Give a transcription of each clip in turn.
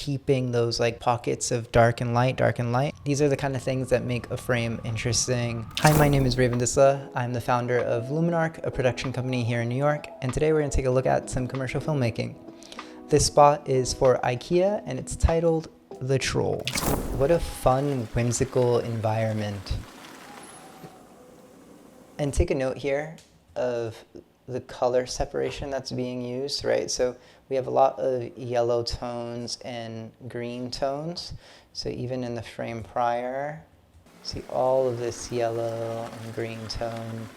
keeping those like pockets of dark and light, dark and light. These are the kind of things that make a frame interesting. Hi, my name is Raven Disla. I'm the founder of Luminarc, a production company here in New York, and today we're gonna take a look at some commercial filmmaking. This spot is for Ikea and it's titled The Troll. What a fun, whimsical environment. And take a note here of the color separation that's being used, right? So we have a lot of yellow tones and green tones. So even in the frame prior, see all of this yellow and green tone.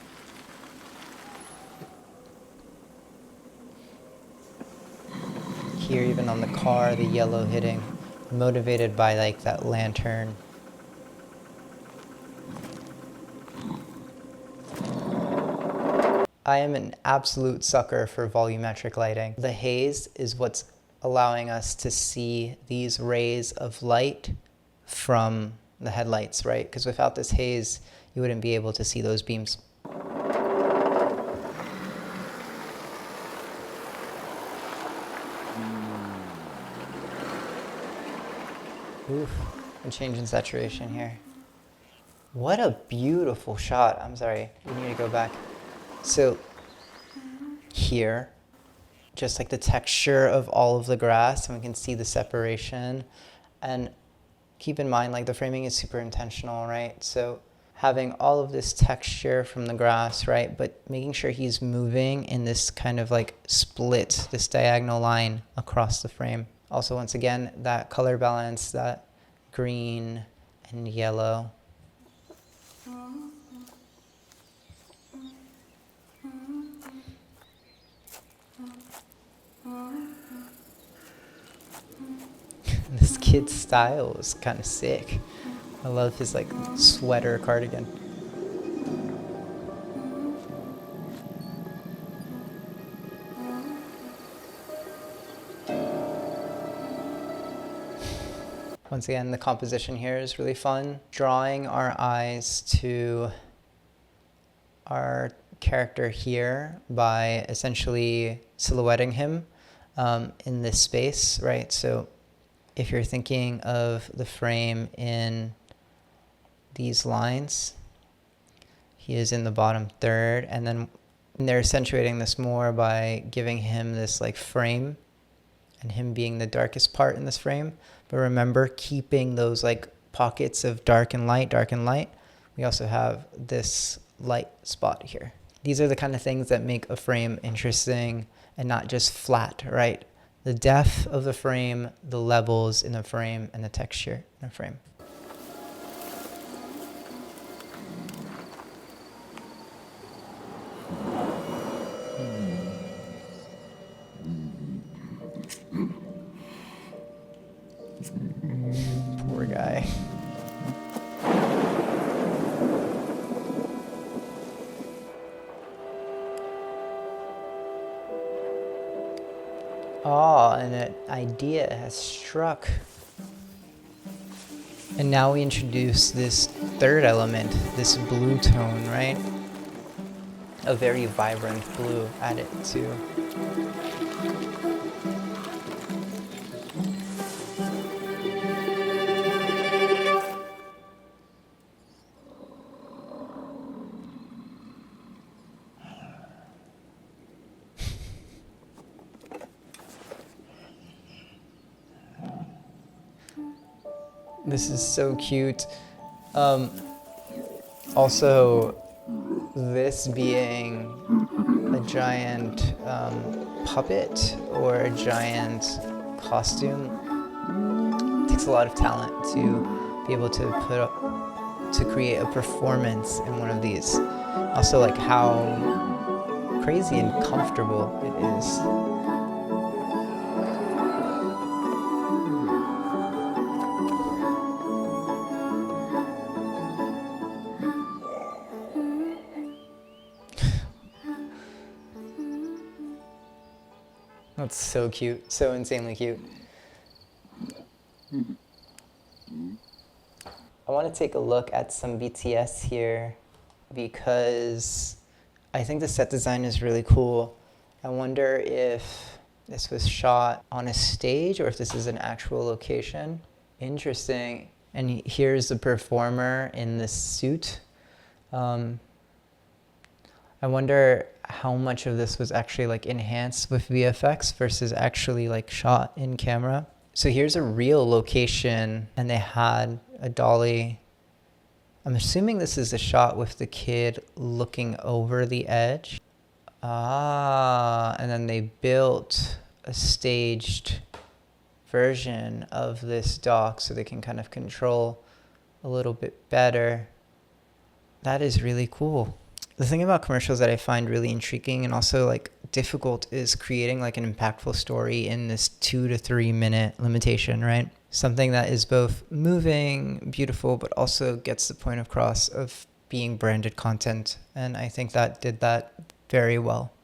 Here, even on the car, the yellow hitting, motivated by like that lantern. I am an absolute sucker for volumetric lighting. The haze is what's allowing us to see these rays of light from the headlights, right? Because without this haze, you wouldn't be able to see those beams. Oof, I'm changing saturation here. What a beautiful shot. I'm sorry, we need to go back. So here, just like the texture of all of the grass, and we can see the separation. And keep in mind, like the framing is super intentional, right? So having all of this texture from the grass, right? But making sure he's moving in this kind of like split, this diagonal line across the frame. Also, once again, that color balance, that green and yellow. This kid's style is kind of sick. I love his like sweater cardigan. Once again, the composition here is really fun. Drawing our eyes to our character here by essentially silhouetting him in this space, right? So if you're thinking of the frame in these lines, he is in the bottom third, and then they're accentuating this more by giving him this like frame and him being the darkest part in this frame. But remember, keeping those like pockets of dark and light, dark and light. We also have this light spot here. These are the kind of things that make a frame interesting and not just flat, right? The depth of the frame, the levels in the frame, and the texture in the frame. Poor guy. Oh, and an idea has struck. And now we introduce this third element, this blue tone, right? A very vibrant blue added to. This is so cute. Also, this being a giant puppet or a giant costume takes a lot of talent to be able to create a performance in one of these. Also, like how crazy and comfortable it is. That's so cute, so insanely cute. I want to take a look at some BTS here because I think the set design is really cool. I wonder if this was shot on a stage or if this is an actual location. Interesting. And here's the performer in this suit. I wonder how much of this was actually like enhanced with VFX versus actually like shot in camera. So here's a real location and they had a dolly. I'm assuming this is a shot with the kid looking over the edge. And then they built a staged version of this dock so they can kind of control a little bit better. That is really cool. The thing about commercials that I find really intriguing and also like difficult is creating like an impactful story in this 2 to 3 minute limitation, right? Something that is both moving, beautiful, but also gets the point across of being branded content. And I think that did that very well.